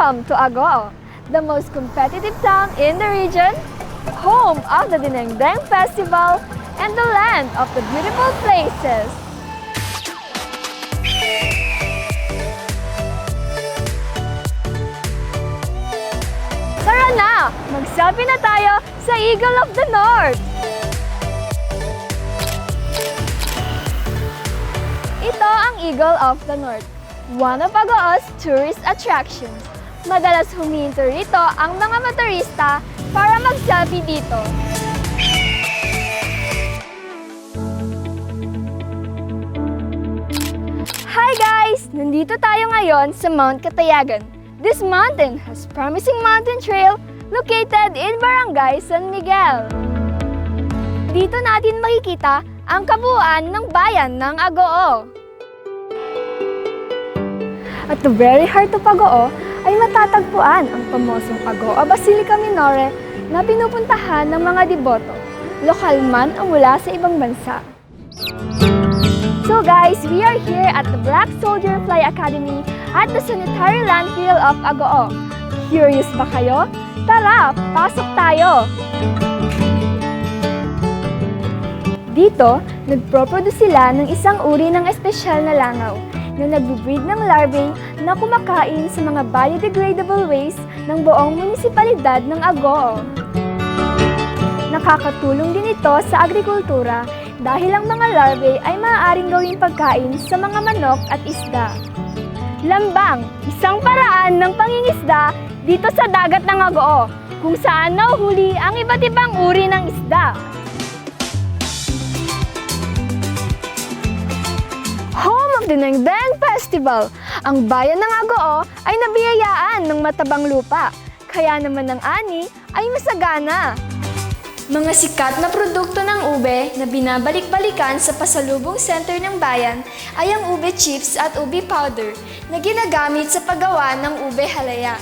Welcome to Agoo, the most competitive town in the region, home of the Dinengdeng Festival, and the land of the beautiful places. Tara na! Mag-selfie na tayo sa Eagle of the North! Ito ang Eagle of the North, one of Agoo's tourist attractions. Madalas huminto rito ang mga motorista para mag-selfie dito. Hi guys! Nandito tayo ngayon sa Mount Catayagan. This mountain has promising mountain trail located in Barangay San Miguel. Dito natin makikita ang kabuuan ng bayan ng Agoo. At the very heart of Agoo ay matatagpuan ang pamosong Agoo Basilica Minore na pinupuntahan ng mga deboto, lokal man o mula sa ibang bansa. So guys, we are here at the Black Soldier Fly Academy at the Sanitary Landfill of Agoo. Curious ba kayo? Tara, pasok tayo! Dito, nagproproduce sila ng isang uri ng espesyal na langaw na nag-breed ng larvae na kumakain sa mga biodegradable waste ng buong munisipalidad ng Agoo. Nakakatulong din ito sa agrikultura dahil ang mga larvae ay maaaring gawing pagkain sa mga manok at isda. Lambang, isang paraan ng pangingisda dito sa dagat ng Agoo, kung saan nahuhuli ang iba't ibang uri ng isda. Home of the Dinengdeng Festival, ang bayan ng Agoo ay nabiyayaan ng matabang lupa, kaya naman ang ani ay masagana. Mga sikat na produkto ng ube na binabalik-balikan sa pasalubong center ng bayan ay ang ube chips at ube powder na ginagamit sa paggawa ng ube halaya.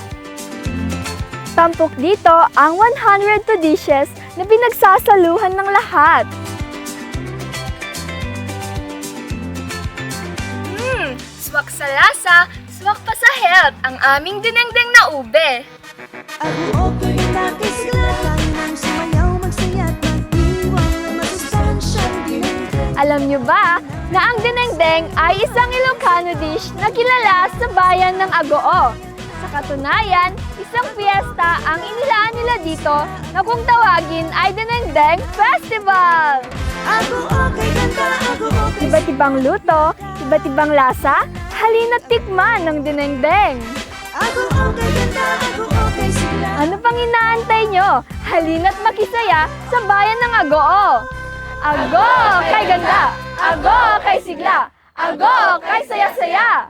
Tampok dito ang 102 dishes na pinagsasaluhan ng lahat. Swak sa lasa, swak pa sa health ang aming dinengdeng na ube. Agoo kinakisigla, nang sumayaw, magsaya at mag-iwang na masustansyang dinengdeng. Alam nyo ba na ang dinengdeng ay isang Ilocano dish na kilala sa bayan ng Agoo? Sa katunayan, isang fiesta ang inilaan nila dito na kung tawagin ay Dinengdeng Festival! Agoo kay ganda, agoo kay Iba't ibang luto, iba't ibang lasa, halina't tikman ng dinengdeng. Agoo kay ganda, agoo kay sigla. Ano pang inaantay nyo? Halina't makisaya sa bayan ng Agoo. Agoo kay ganda, Agoo kay sigla, Agoo kay saya-saya.